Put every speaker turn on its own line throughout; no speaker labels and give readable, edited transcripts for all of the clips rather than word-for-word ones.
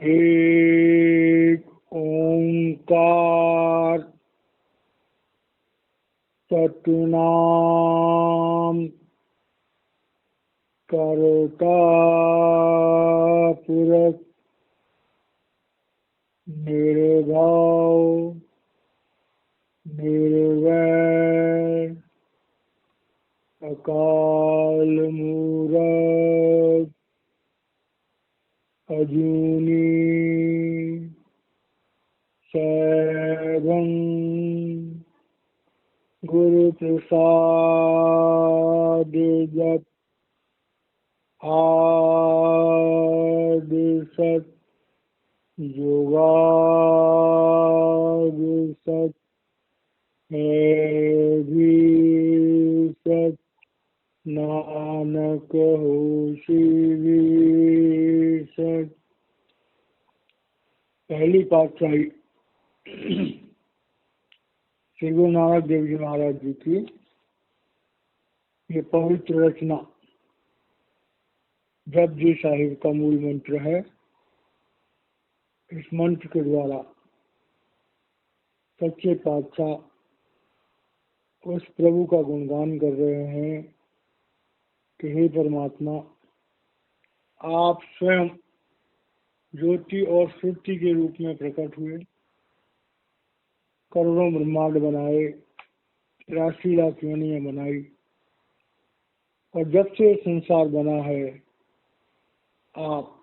एक ओंकार सतनाम करता पुरख निर्भाव निर्वैर अकाल मूरत अजूनी सैभं गुरु प्रसाद जप आदि सत योगाद सत है भी सत नानक होशी भी सत। पहली पातशाही श्री गुरु नानक देव जी महाराज जी की ये पवित्र रचना जपजी साहिब का मूल मंत्र है। इस मंत्र के द्वारा सच्चे पातशाह उस प्रभु का गुणगान कर रहे हैं कि हे परमात्मा, आप स्वयं ज्योति और श्रुति के रूप में प्रकट हुए, करोड़ों ब्रह्मांड बनाए, 83 लाख योनियां बनाई, और जब से संसार बना है आप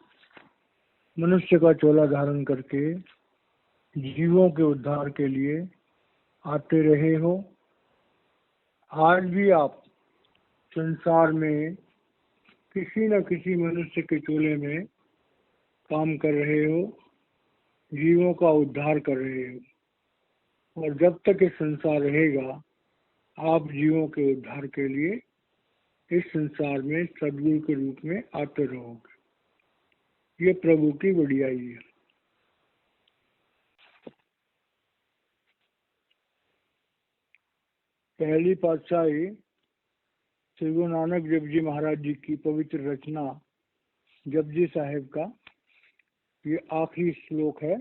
मनुष्य का चोला धारण करके जीवों के उद्धार के लिए आते रहे हो। आज भी आप संसार में किसी न किसी मनुष्य के चोले में काम कर रहे हो, जीवों का उद्धार कर रहे हो, और जब तक ये संसार रहेगा आप जीवों के उद्धार के लिए इस संसार में सद्गुरु के रूप में आते रहोगे। ये प्रभु की बढ़ियाई है। पहली पातशाही श्री गुरु नानक देव जी महाराज जी की पवित्र रचना जपजी साहिब का ये आखिरी श्लोक है।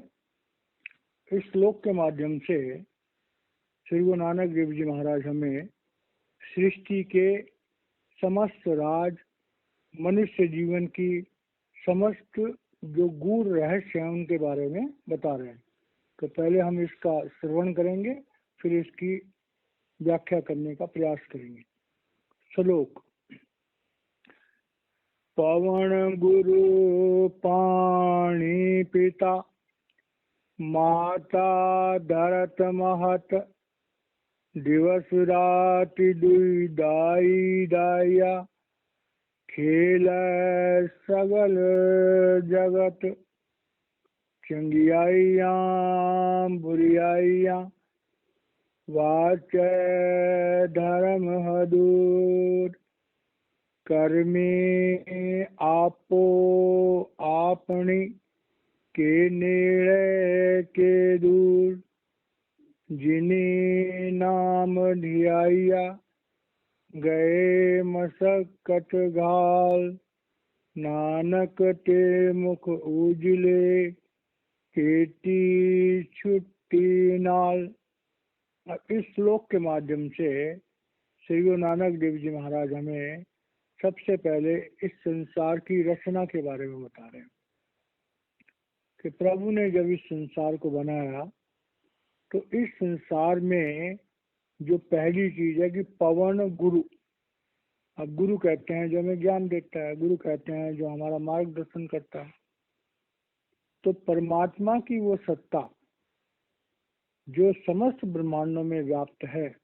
इस श्लोक के माध्यम से श्री गुरु नानक देव जी महाराज हमें सृष्टि के समस्त राज, मनुष्य जीवन की समस्त जो गूढ़ रहस्य हैं उनके बारे में बता रहे हैं। तो पहले हम इसका श्रवण करेंगे, फिर इसकी व्याख्या करने का प्रयास करेंगे। श्लोक। पवन गुरु पाणी पिता, माता धरत महत, दिवस राति दुई दाई दाया, खेल सगल जगत, चंगियाइया बुरियाइया, वाच धर्म हदूर, कर्मी आपो आपनी, के नेड़े के दूर, जिनी नाम धियाइया, गए मसकत घाल, नानक ते मुख उजले, केती छुट्टी नाल। इस श्लोक के माध्यम से श्री गुरु नानक देव जी महाराज हमें सबसे पहले इस संसार की रचना के बारे में बता रहे हैं कि प्रभु ने जब इस संसार को बनाया तो इस संसार में जो पहली चीज है कि पवन गुरु। अब गुरु कहते हैं जो हमें ज्ञान देता है, गुरु कहते हैं जो हमारा मार्गदर्शन करता है। तो परमात्मा की वो सत्ता जो समस्त ब्रह्मांडों में व्याप्त है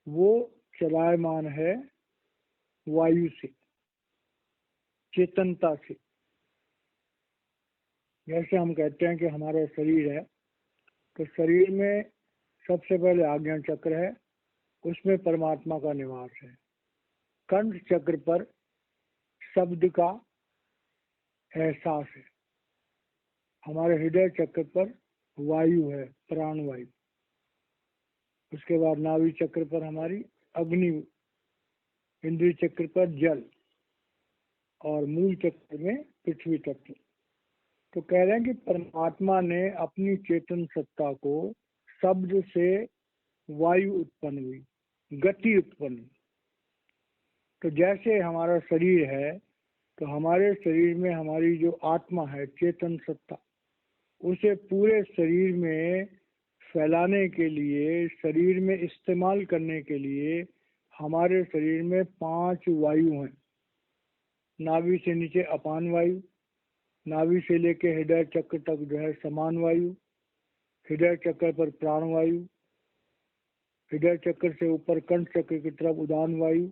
वो चलायमान है वायु से, चेतनता से। जैसे हम कहते हैं कि हमारा शरीर है तो शरीर में सबसे पहले आज्ञा चक्र है, उसमें परमात्मा का निवास है। कंठ चक्र पर शब्द का एहसास है। हमारे हृदय चक्र पर वायु है, प्राण वायु। उसके बाद नाभि चक्र पर हमारी अग्नि, इंद्रिय चक्र पर जल, और मूल चक्र में पृथ्वी तत्व। तो कह रहे हैं कि परमात्मा ने अपनी चेतन सत्ता को शब्द से वायु उत्पन्न हुई, गति उत्पन्न हुई। तो जैसे हमारा शरीर है, तो हमारे शरीर में हमारी जो आत्मा है, चेतन सत्ता, उसे पूरे शरीर में फैलाने के लिए, शरीर में इस्तेमाल करने के लिए हमारे शरीर में 5 वायु हैं। नाभि से नीचे अपान वायु, नाभि से लेके हृदय चक्र तक जो है समान वायु, हृदय चक्र पर प्राण वायु, हृदय चक्र से ऊपर कंठ चक्र की तरफ उदान वायु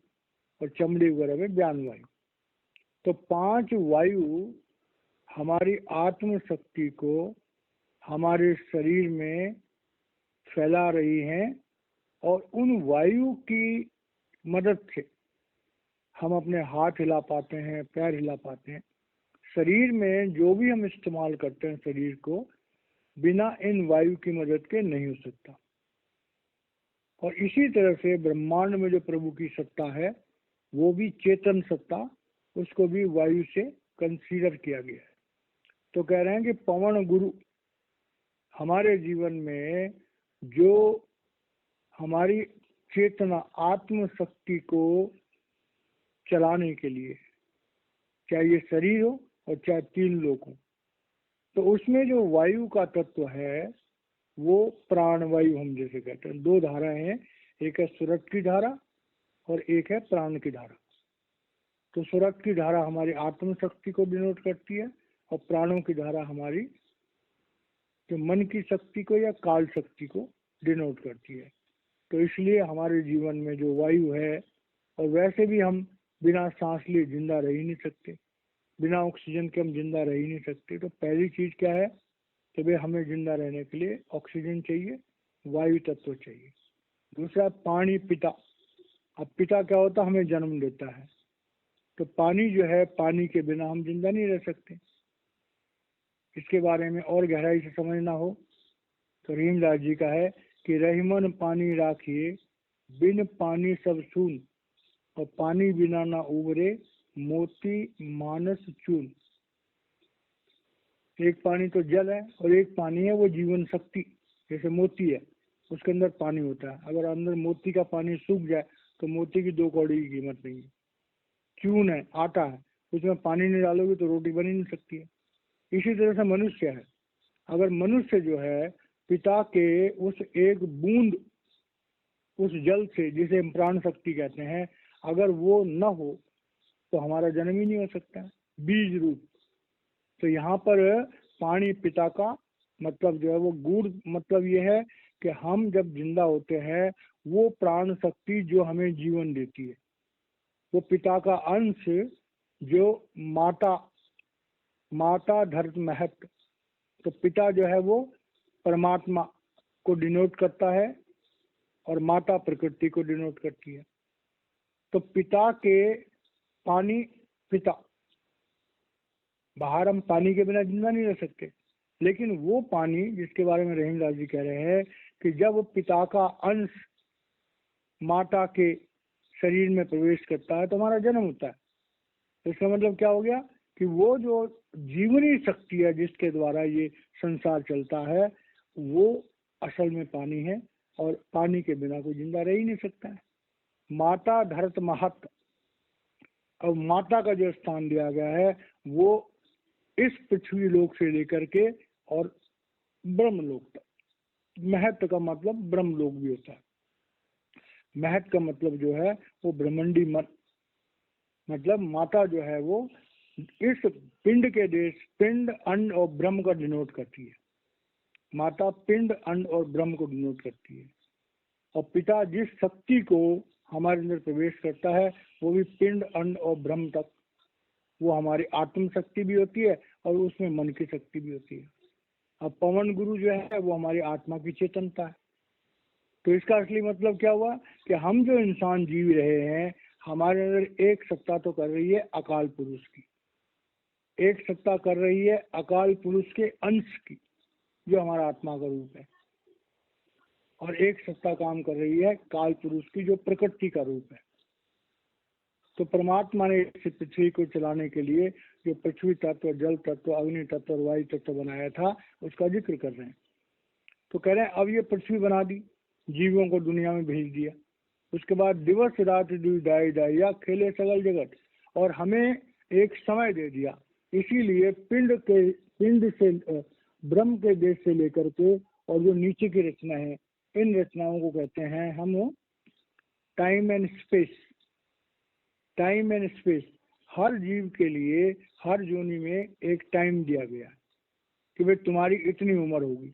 और चमड़ी वगैरह में व्यान वायु। तो 5 वायु हमारी आत्म शक्ति को हमारे शरीर में फैला रही हैं, और उन वायु की मदद से हम अपने हाथ हिला पाते हैं, पैर हिला पाते हैं। शरीर में जो भी हम इस्तेमाल करते हैं शरीर को, बिना इन वायु की मदद के नहीं हो सकता। और इसी तरह से ब्रह्मांड में जो प्रभु की सत्ता है, वो भी चेतन सत्ता, उसको भी वायु से कंसीडर किया गया है। तो कह रहे हैं कि पवन गुरु हमारे जीवन में जो हमारी चेतना, आत्म शक्ति को चलाने के लिए, चाहे ये शरीर हो और चाहे 3 लोक हो, तो उसमें जो वायु का तत्व है वो प्राण वायु हम जैसे कहते हैं। 2 धाराएं हैं, एक है सुरत की धारा और एक है प्राण की धारा। तो सुरत की धारा हमारी आत्म शक्ति को डिनोट करती है, और प्राणों की धारा हमारी जो मन की शक्ति को या काल शक्ति को डिनोट करती है। तो इसलिए हमारे जीवन में जो वायु है, और वैसे भी हम बिना सांस लिए जिंदा रह ही नहीं सकते, बिना ऑक्सीजन के हम जिंदा रह ही नहीं सकते। तो पहली चीज क्या है कि भाई हमें जिंदा रहने के लिए ऑक्सीजन चाहिए, वायु तत्व चाहिए। दूसरा पानी, पिता। अब पिता क्या होता है, हमें जन्म देता है। तो पानी जो है, पानी के बिना हम जिंदा नहीं रह सकते। इसके बारे में और गहराई से समझना हो तो रहीमदास जी का है कि रहीमन पानी राखिए, बिन पानी सब सून, और पानी बिना ना उबरे, मोती मानस चून। एक पानी तो जल है, और एक पानी है वो जीवन शक्ति, जैसे मोती है, उसके अंदर पानी होता है। अगर अंदर मोती का पानी सूख जाए तो मोती की 2 कौड़ी की कीमत नहीं है। चून है, आटा है, उसमें पानी नहीं डालोगे तो रोटी बन ही नहीं सकती है। इसी तरह से मनुष्य है। अगर मनुष्य जो है पिता के उस एक बूंद, उस जल से, जिसे हम प्राण शक्ति कहते हैं, अगर वो न हो तो हमारा जन्म ही नहीं हो सकता है, बीज रूप। तो यहाँ पर पानी पिता का मतलब जो है वो गुड़, मतलब ये है कि हम जब जिंदा होते हैं, वो प्राण शक्ति जो हमें जीवन देती है, वो पिता का अंश, जो माता धर्त महत्व। तो पिता जो है वो परमात्मा को डिनोट करता है, और माता प्रकृति को डिनोट करती है। तो पिता के पानी, पिता, बाहर हम पानी के बिना जिंदा नहीं रह सकते, लेकिन वो पानी जिसके बारे में रहीमदास जी कह रहे हैं कि जब पिता का अंश माता के शरीर में प्रवेश करता है तो हमारा जन्म होता है। तो इसका मतलब क्या हो गया कि वो जो जीवनी शक्ति है जिसके द्वारा ये संसार चलता है, वो असल में पानी है, और पानी के बिना कोई जिंदा रह ही नहीं सकता है। माता धरत महत्व, और माता का जो स्थान दिया गया है वो इस पृथ्वी लोक से लेकर के और ब्रह्मलोक तक। महत्व का मतलब ब्रह्मलोक भी होता है। महत्व का मतलब जो है वो ब्रह्मंडी मन, मतलब माता जो है वो इस पिंड के देश, पिंड, अंड और ब्रह्म का डिनोट करती है। माता पिंड, अंड और ब्रह्म को डिनोट करती है। और पिता जिस शक्ति को हमारे अंदर प्रवेश करता है, वो भी पिंड, अंड और ब्रह्म तक, वो हमारी आत्म शक्ति भी होती है, और उसमें मन की शक्ति भी होती है। अब पवन गुरु जो है वो हमारी आत्मा की चेतनता है। तो इसका असली मतलब क्या हुआ कि हम जो इंसान जीव रहे हैं, हमारे अंदर एक सत्ता तो कर रही है अकाल पुरुष की, एक सत्ता कर रही है अकाल पुरुष के अंश की, जो हमारा आत्मा का रूप है, और एक सत्ता काम कर रही है काल पुरुष की, जो प्रकृति का रूप है। तो परमात्मा ने इस पृथ्वी को चलाने के लिए जो पृथ्वी तत्व, जल तत्व, अग्नि तत्व और वायु तत्व बनाया था, उसका जिक्र कर रहे हैं। तो कह रहे हैं अब ये पृथ्वी बना दी, जीवों को दुनिया में भेज दिया, उसके बाद दिवस रात दाई दाइया खेले सगल जगत, और हमें एक समय दे दिया। इसीलिए पिंड से ब्रह्म के देश से लेकर के और जो नीचे की रचना है, इन रचनाओं को कहते हैं हम time and space. Time and space, हर जीव के लिए हर योनि में एक टाइम दिया गया कि भाई तुम्हारी इतनी उम्र होगी,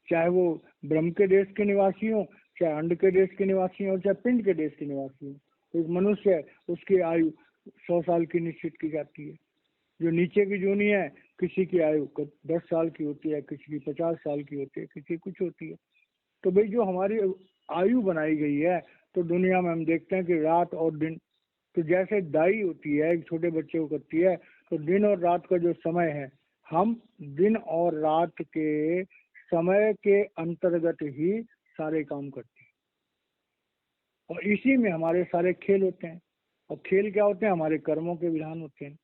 चाहे वो ब्रह्म के देश के निवासी हो, चाहे अंड के देश के निवासी हो, चाहे पिंड के देश के निवासी हो। तो एक मनुष्य है, उसकी आयु 100 साल की निश्चित की जाती है। जो नीचे की योनि है, किसी की आयु 10 साल की होती है, किसी की 50 साल की होती है, किसी की कुछ होती है। तो भाई जो हमारी आयु बनाई गई है, तो दुनिया में हम देखते हैं कि रात और दिन, तो जैसे दाई होती है एक छोटे बच्चे को करती है, तो दिन और रात का जो समय है, हम दिन और रात के समय के अंतर्गत ही सारे काम करते हैं, और इसी में हमारे सारे खेल होते हैं। और खेल क्या होते हैं? हमारे कर्मों के विधान होते हैं।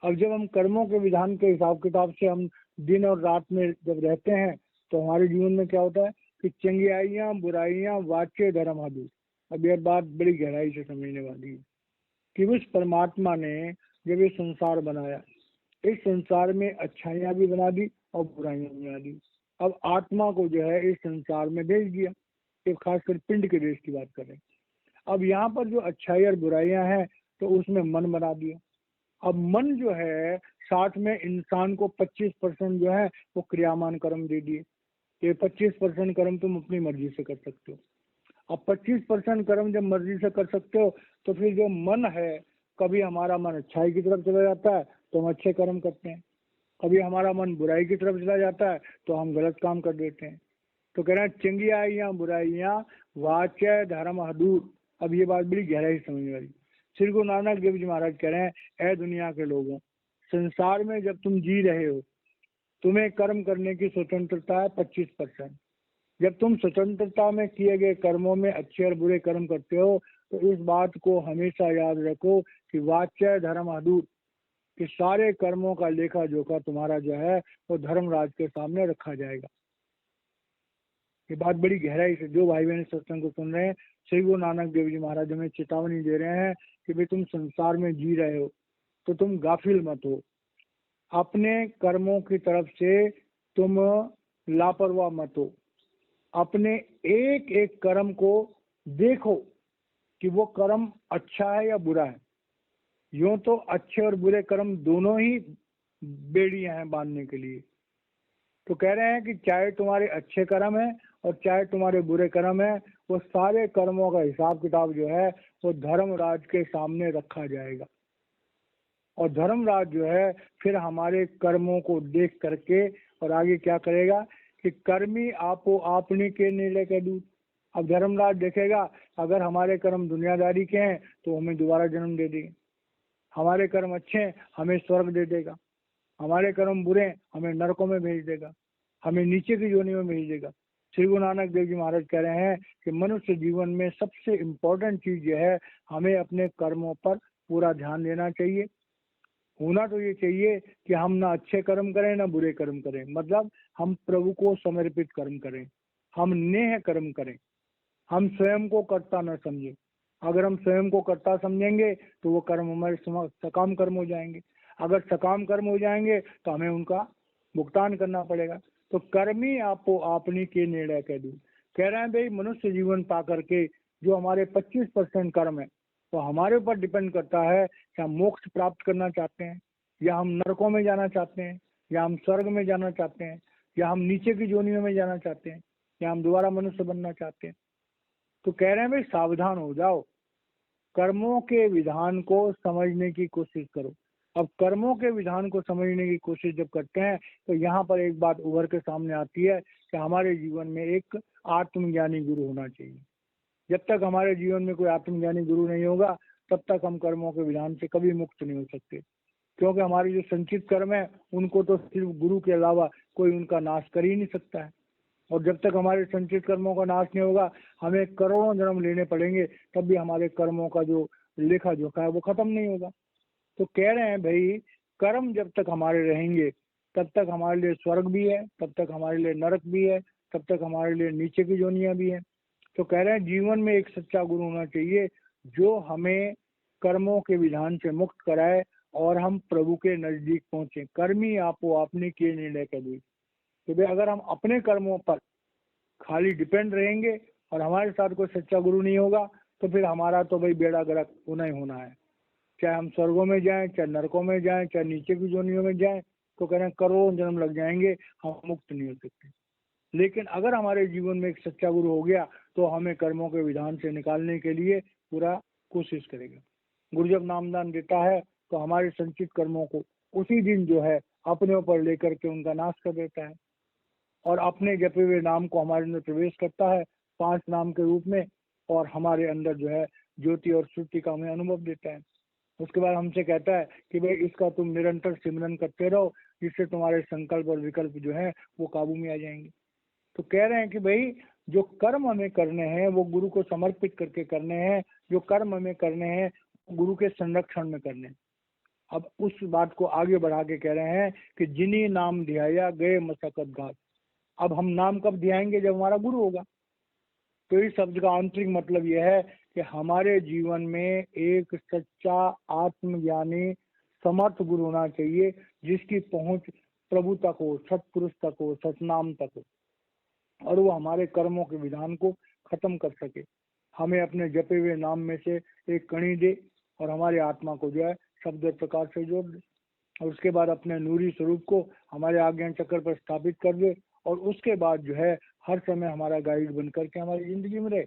अब जब हम कर्मों के विधान के हिसाब किताब से हम दिन और रात में जब रहते हैं, तो हमारे जीवन में क्या होता है कि चंगियाइयाँ, बुराइयाँ, वाच्य, धर्म, आदि। अब यह बात बड़ी गहराई से समझने वाली है कि उस परमात्मा ने जब ये संसार बनाया, इस संसार में अच्छाइयाँ भी बना दी और बुराइयाँ भी बना दी। अब आत्मा को जो है इस संसार में भेज दिया, ये खासकर पिंड के देश की बात कर रहे हैं। अब यहाँ पर जो अच्छाई और बुराइयाँ हैं, तो उसमें मन बना दिया। अब मन जो है, साथ में इंसान को 25% जो है वो क्रियामान कर्म दे दिए कि 25% कर्म तुम अपनी मर्जी से कर सकते हो। अब 25% कर्म जब मर्जी से कर सकते हो, तो फिर जो मन है, कभी हमारा मन अच्छाई की तरफ चला जाता है तो हम अच्छे कर्म करते हैं, कभी हमारा मन बुराई की तरफ चला जाता है तो हम गलत काम कर देते हैं। तो कह रहे हैं चंगियाइयाँ, बुराइयाँ, वाच्य, धर्म, हदूर। अब ये बात बड़ी गहराई समझने वाली। श्री गुरु नानक देव जी महाराज कह रहे हैं, ऐ दुनिया के लोगों, संसार में जब तुम जी रहे हो, तुम्हें कर्म करने की स्वतंत्रता है 25%। जब तुम स्वतंत्रता में किए गए कर्मों में अच्छे और बुरे कर्म करते हो, तो इस बात को हमेशा याद रखो कि वाच्य, धर्म, हदूर, कि सारे कर्मों का लेखा जोखा तुम्हारा जो है वो धर्मराज के सामने रखा जाएगा। ये बात बड़ी गहराई से जो भाई बहन सत्संग को सुन रहे हैं, श्री गुरु नानक देव जी महाराज हमें चेतावनी दे रहे हैं कि भाई तुम संसार में जी रहे हो, तो तुम गाफिल मत हो, अपने कर्मों की तरफ से तुम लापरवाह मत हो। अपने एक एक कर्म को देखो कि वो कर्म अच्छा है या बुरा है। यूं तो अच्छे और बुरे कर्म दोनों ही बेड़ियां हैं बांधने के लिए। तो कह रहे हैं कि चाहे तुम्हारे अच्छे कर्म है और चाहे तुम्हारे बुरे कर्म है, वो सारे कर्मों का हिसाब किताब जो है वो धर्मराज के सामने रखा जाएगा। और धर्मराज जो है फिर हमारे कर्मों को देख करके और आगे क्या करेगा कि कर्मी आपो आपने के निर्णय के दूत। अब धर्मराज देखेगा, अगर हमारे कर्म दुनियादारी के हैं तो हमें दोबारा जन्म दे देंगे, हमारे कर्म अच्छे हैं हमें स्वर्ग दे देगा, हमारे कर्म बुरे हैं हमें नरकों में भेज देगा, हमें नीचे की योनि में भेज देगा। श्री गुरु नानक देव जी महाराज कह रहे हैं कि मनुष्य जीवन में सबसे इम्पोर्टेंट चीज यह है, हमें अपने कर्मों पर पूरा ध्यान देना चाहिए। होना तो ये चाहिए कि हम ना अच्छे कर्म करें ना बुरे कर्म करें, मतलब हम प्रभु को समर्पित कर्म करें, हम नेह कर्म करें, हम स्वयं को कर्ता न समझें। अगर हम स्वयं को कर्ता समझेंगे तो वो कर्म हमारे सकाम कर्म हो जाएंगे, अगर सकाम कर्म हो जाएंगे तो हमें उनका भुगतान करना पड़ेगा। तो कर्मी आपो आपनी के निर्णय कह दूं। कह रहे हैं भाई मनुष्य जीवन पा करके जो हमारे 25% कर्म है, तो हमारे ऊपर डिपेंड करता है कि हम मोक्ष प्राप्त करना चाहते हैं, या हम नरकों में जाना चाहते हैं, या हम स्वर्ग में जाना चाहते हैं, या हम नीचे की योनियों में जाना चाहते हैं, या हम दोबारा मनुष्य बनना चाहते हैं। तो कह रहे हैं भाई सावधान हो जाओ, कर्मों के विधान को समझने की कोशिश करो। अब कर्मों के विधान को समझने की कोशिश जब करते हैं, तो यहाँ पर एक बात उभर के सामने आती है कि हमारे जीवन में एक आत्मज्ञानी गुरु होना चाहिए। जब तक हमारे जीवन में कोई आत्मज्ञानी गुरु नहीं होगा, तब तक हम कर्मों के विधान से कभी मुक्त नहीं हो सकते, क्योंकि हमारे जो संचित कर्म है उनको तो सिर्फ गुरु के अलावा कोई उनका नाश कर ही नहीं सकता है। और जब तक हमारे संचित कर्मों का नाश नहीं होगा, हमें करोड़ों जन्म लेने पड़ेंगे, तब भी हमारे कर्मों का जो लेखा जोखा है वो खत्म नहीं होगा। तो कह रहे हैं भाई, कर्म जब तक हमारे रहेंगे तब तक हमारे लिए स्वर्ग भी है, तब तक हमारे लिए नरक भी है, तब तक हमारे लिए नीचे की जोनियां भी है। तो कह रहे हैं जीवन में एक सच्चा गुरु होना चाहिए जो हमें कर्मों के विधान से मुक्त कराए और हम प्रभु के नजदीक पहुंचे। कर्मी आपो आपने किए निर्णय कर दी। तो भाई अगर हम अपने कर्मों पर खाली डिपेंड रहेंगे और हमारे साथ कोई सच्चा गुरु नहीं होगा, तो फिर हमारा तो भाई बेड़ा गर्क होना ही होना है। चाहे हम स्वर्गों में जाएं, चाहे नरकों में जाएं, चाहे नीचे की जोनियों में जाएं, तो कह रहे हैं करोड़ों जन्म लग जाएंगे, हम मुक्त नहीं हो सकते। लेकिन अगर हमारे जीवन में एक सच्चा गुरु हो गया तो हमें कर्मों के विधान से निकालने के लिए पूरा कोशिश करेगा। गुरु जब नामदान देता है तो हमारे संचित कर्मों को उसी दिन जो है अपने ऊपर लेकर के उनका नाश कर देता है और अपने जपे हुए नाम को हमारे अंदर प्रवेश करता है 5 नाम के रूप में, और हमारे अंदर जो है ज्योति और श्रुति का हमें अनुभव देता है। उसके बाद हमसे कहता है कि भाई इसका तुम निरंतर सिमरन करते रहो, जिससे तुम्हारे संकल्प और विकल्प जो है वो काबू में आ जाएंगे। तो कह रहे हैं कि भाई जो कर्म हमें करने हैं वो गुरु को समर्पित करके करने हैं, जो कर्म हमें करने हैं गुरु के संरक्षण में करने हैं। अब उस बात को आगे बढ़ा के कह रहे हैं कि जिन्हीं नाम ध्याया गए मशक्कत घात। अब हम नाम कब ध्याएंगे? जब हमारा गुरु होगा। तो इस शब्द का आंतरिक मतलब यह है कि हमारे जीवन में एक सच्चा आत्मज्ञानी समर्थ गुरु होना चाहिए, जिसकी पहुंच प्रभु तक हो, सतपुरुष तक हो, सतनाम तक हो, और वो हमारे कर्मों के विधान को खत्म कर सके। हमें अपने जपे हुए नाम में से एक कणी दे और हमारे आत्मा को जो है शब्द और प्रकाश से जोड़ दे, और उसके बाद अपने नूरी स्वरूप को हमारे आज्ञा चक्र पर स्थापित कर दे, और उसके बाद जो है हर समय हमारा गाइड बन करके हमारी जिंदगी में रहे।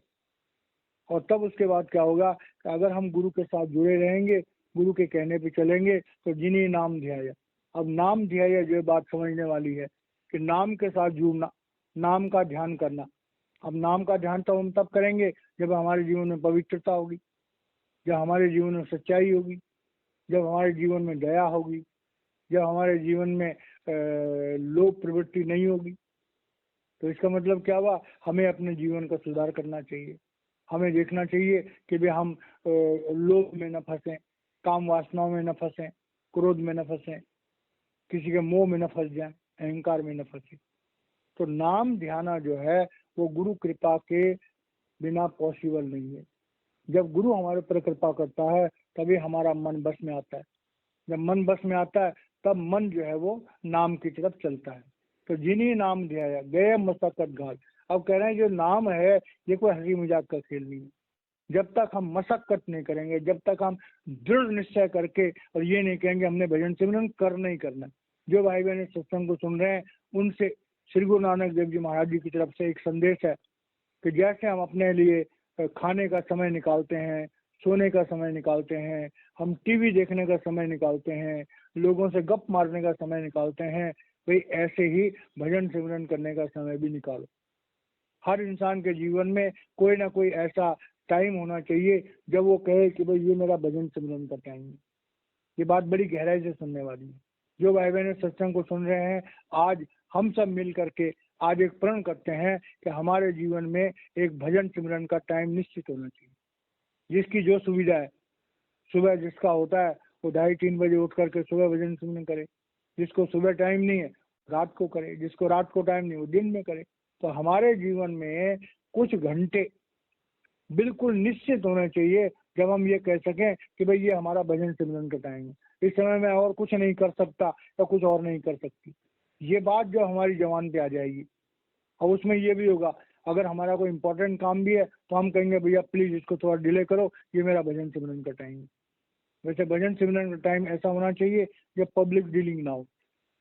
और तब उसके बाद क्या होगा कि अगर हम गुरु के साथ जुड़े रहेंगे, गुरु के कहने पे चलेंगे, तो जिन्हीं नाम ध्याया। अब नाम ध्याया जो बात समझने वाली है कि नाम के साथ जुड़ना, नाम का ध्यान करना। अब नाम का ध्यान तो हम तब करेंगे जब हमारे जीवन में पवित्रता होगी, जब हमारे जीवन में सच्चाई होगी, जब हमारे जीवन में दया होगी, जब हमारे जीवन में लोभ प्रवृत्ति नहीं होगी। तो इसका मतलब क्या हुआ? हमें अपने जीवन का सुधार करना चाहिए। हमें देखना चाहिए कि भाई हम लोभ में न फंसें, काम वासनाओं में न फंसें, क्रोध में न फंसें, किसी के मोह में न फंस जाएं, अहंकार में न फंसे। तो नाम ध्याना जो है वो गुरु कृपा के बिना पॉसिबल नहीं है। जब गुरु हमारे ऊपर कृपा करता है तभी हमारा मन बस में आता है। जब मन बस में आता है तब मन जो है वो नाम की तरफ चलता है। तो जिन्हीं नाम ध्याया गए मशक्कत घात। अब कह रहे हैं जो नाम है ये कोई हंसी मजाक का खेल नहीं है। जब तक हम मशक्कत नहीं करेंगे, जब तक हम दृढ़ निश्चय करके और ये नहीं कहेंगे हमने भजन सिमरन करना ही करना। जो भाई बहन सत्संग को सुन रहे हैं उनसे श्री गुरु नानक देव जी महाराज जी की तरफ से एक संदेश है कि जैसे हम अपने लिए खाने का समय निकालते हैं, सोने का समय निकालते हैं, हम टीवी देखने का समय निकालते हैं, लोगों से गप मारने का समय निकालते हैं, भाई ऐसे ही भजन सिमरन करने का समय भी निकालो। हर इंसान के जीवन में कोई ना कोई ऐसा टाइम होना चाहिए जब वो कहे कि भाई ये मेरा भजन सिमरन का टाइम है। ये बात बड़ी गहराई से सुनने वाली है। जो भाई बहन सत्संग को सुन रहे हैं, आज हम सब मिल करके आज एक प्रण करते हैं कि हमारे जीवन में एक भजन सिमरन का टाइम निश्चित होना चाहिए। जिसकी जो सुविधा है, सुबह जिसका होता है वो 2:30-3 बजे उठ करके सुबह भजन सिमरन करे। जिसको सुबह टाइम नहीं है रात को करे, जिसको रात को टाइम नहीं वो दिन में करे। तो हमारे जीवन में कुछ घंटे बिल्कुल निश्चित होने चाहिए जब हम ये कह सकें कि भाई ये हमारा भजन सिमरन का टाइम है। इस समय मैं और कुछ नहीं कर सकता या कुछ और नहीं कर सकती। ये बात जो हमारी जवान पे आ जाएगी, और उसमें ये भी होगा अगर हमारा कोई इंपॉर्टेंट काम भी है तो हम कहेंगे भैया प्लीज इसको थोड़ा डिले करो, ये मेरा भजन सिमरन का टाइम है। वैसे भजन सिमरन का टाइम ऐसा होना चाहिए जब पब्लिक डीलिंग ना हो।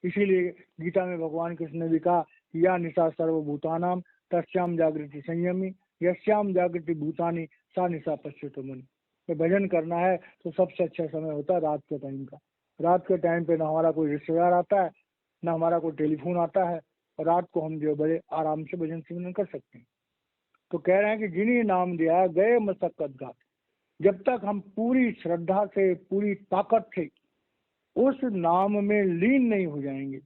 इसीलिए गीता में भगवान कृष्ण ने भी कहा कि या निशा सर्वभूतानाम तस्याम जागृति संयमी यश्याम जागृति भूतानी सा निशा पश्यतो मुनि। तो भजन करना है तो सबसे अच्छा समय होता है रात के टाइम का। रात के टाइम पे ना हमारा कोई रिश्तेदार आता है, ना हमारा कोई टेलीफोन आता है, और रात को हम जो बड़े आराम से भजन सिमरन कर सकते हैं। तो कह रहे हैं कि जिन्हीं नाम दिया गए मशक्कत घात। जब तक हम पूरी श्रद्धा से, पूरी ताकत से उस नाम में लीन नहीं हो जाएंगे,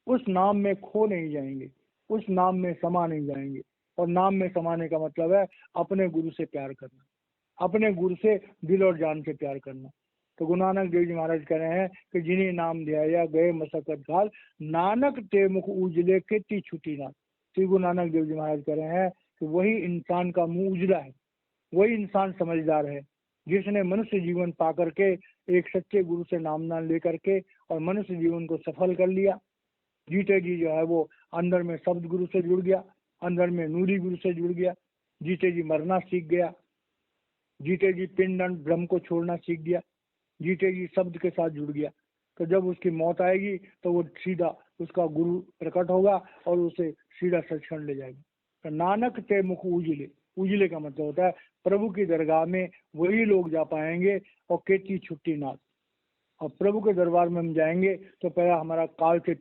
उस नाम में खो नहीं जाएंगे, उस नाम में समा नहीं जाएंगे। और नाम में समाने का मतलब है अपने गुरु से प्यार करना, अपने गुरु से दिल और जान से प्यार करना। तो गुरु नानक देव जी महाराज कह रहे हैं कि जिन्हें नाम ध्याया गए मसकत घाल, नानक ते मुख उजले खेती छुटी ना। श्री गुरु नानक देव जी महाराज कह रहे हैं कि वही इंसान का मुंह उजला है, वही इंसान समझदार है जिसने मनुष्य जीवन पा करके एक सच्चे गुरु से नाम लेकर के और मनुष्य जीवन को सफल कर लिया। जीते जी जो है वो अंदर में शब्द गुरु से जुड़ गया, अंदर में नूरी गुरु से जुड़ गया, जीते जी मरना सीख गया, जीते जी पिंड ब्रह्म को छोड़ना सीख गया, जीते जी शब्द के साथ जुड़ गया। तो जब उसकी मौत आएगी तो वो सीधा उसका गुरु प्रकट होगा और उसे सीधा सचखंड ले जाएगा। तो नानक ते मुख उजले, उजले का मतलब होता है प्रभु की दरगाह में वही लोग जा पाएंगे और केती छुट्टी नाथ। और प्रभु के दरबार में हम जाएंगे तो पहला हमारा काल से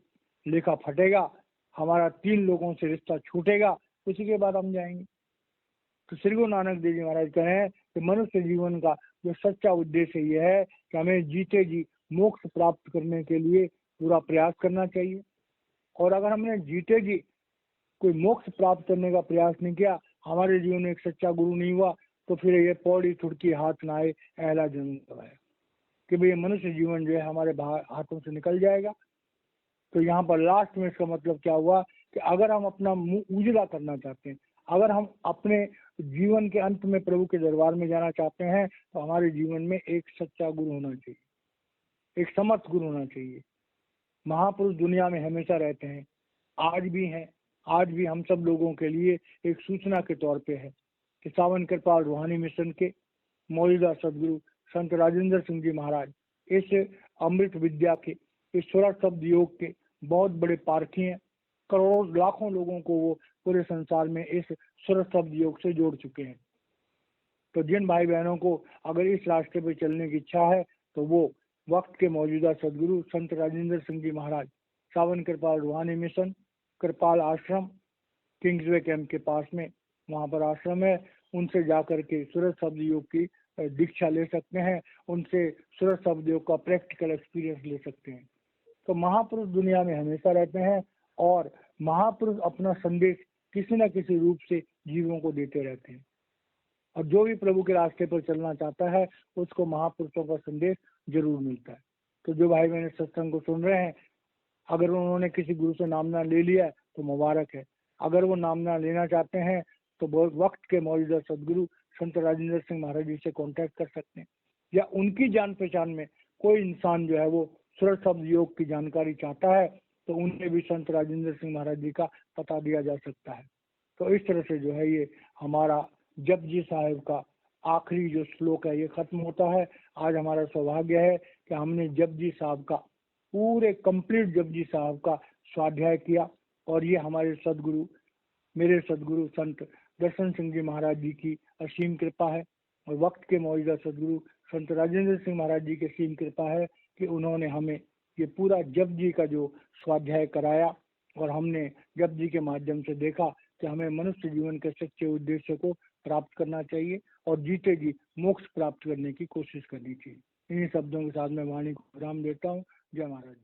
लेखा फटेगा, हमारा 3 लोगों से रिश्ता छूटेगा, उसी के बाद हम जाएंगे। तो श्री गुरु नानक देव जी महाराज कह रहे हैं कि मनुष्य जीवन का जो सच्चा उद्देश्य यह है कि हमें जीते जी मोक्ष प्राप्त करने के लिए पूरा प्रयास करना चाहिए। और अगर हमने जीते जी कोई मोक्ष प्राप्त करने का प्रयास नहीं किया, हमारे जीवन में एक सच्चा गुरु नहीं हुआ, तो फिर ये पौड़ी थुड़की हाथ ना आए अहला जन्म गवाया, कि भाई मनुष्य जीवन जो है हमारे हाथों से निकल जाएगा। तो यहाँ पर लास्ट में इसका मतलब क्या हुआ कि अगर हम अपना मुंह उजला करना चाहते हैं, अगर हम अपने जीवन के अंत में प्रभु के दरबार में जाना चाहते हैं, तो हमारे जीवन में एक सच्चा गुरु होना चाहिए, एक समर्थ गुरु होना चाहिए। महापुरुष दुनिया में हमेशा रहते हैं, आज भी हैं, आज भी हम सब लोगों के लिए एक सूचना के तौर पे है कि सावन कृपाल रूहानी मिशन के मौजूदा सदगुरु संत राजेंद्र सिंह जी महाराज इस अमृत विद्या के, इस स्वरा शब्द योग के बहुत बड़े पारखी हैं। करोड़ों लाखों लोगों को वो पूरे संसार में इस स्वरा शब्द योग से जोड़ चुके हैं। तो जिन भाई बहनों को अगर इस रास्ते पे चलने की इच्छा है तो वो वक्त के मौजूदा सदगुरु संत राजेंद्र सिंह जी महाराज सावन कृपाल रूहानी मिशन कृपाल आश्रम किंग्सवे कैंप के पास में वहाँ पर आश्रम है, उनसे जाकर के सूरज शब्द योग की दीक्षा ले सकते हैं, उनसे सूरज शब्द योग का प्रैक्टिकल एक्सपीरियंस ले सकते हैं। तो महापुरुष दुनिया में हमेशा रहते हैं और महापुरुष अपना संदेश किसी न किसी रूप से जीवों को देते रहते हैं। और जो भी प्रभु के रास्ते पर चलना चाहता है उसको महापुरुषों का संदेश जरूर मिलता है। तो जो भाई बहन सत्संग को सुन रहे हैं, अगर उन्होंने किसी गुरु से नामना ले लिया है तो मुबारक है। अगर वो नामना लेना चाहते हैं तो बहुत वक्त के मौजूदा सदगुरु संत राजेंद्र सिंह महाराज जी से कांटेक्ट कर सकते हैं, या उनकी जान पहचान में कोई इंसान जो है वो सूरज शब्द योग की जानकारी चाहता है तो उन्हें भी संत राजेंद्र सिंह महाराज जी का पता दिया जा सकता है। तो इस तरह से जो है ये हमारा जपजी साहिब का आखिरी जो श्लोक है ये खत्म होता है। आज हमारा सौभाग्य है कि हमने जपजी साहब का पूरे कंप्लीट जपजी साहब का स्वाध्याय किया, और ये हमारे सदगुरु, मेरे सदगुरु संत दर्शन सिंह जी महाराज जी की असीम कृपा है, और वक्त के मौजूदा सदगुरु संत राजेंद्र सिंह महाराज जी की असीम कृपा है कि उन्होंने हमें ये पूरा जपजी का जो स्वाध्याय कराया, और हमने जपजी के माध्यम से देखा कि हमें मनुष्य जीवन के सच्चे उद्देश्य को प्राप्त करना चाहिए और जीते जी मोक्ष प्राप्त करने की कोशिश करनी चाहिए। इन्हीं शब्दों के साथ मैं वाणी को विराम देता हूँ। जय महाराज।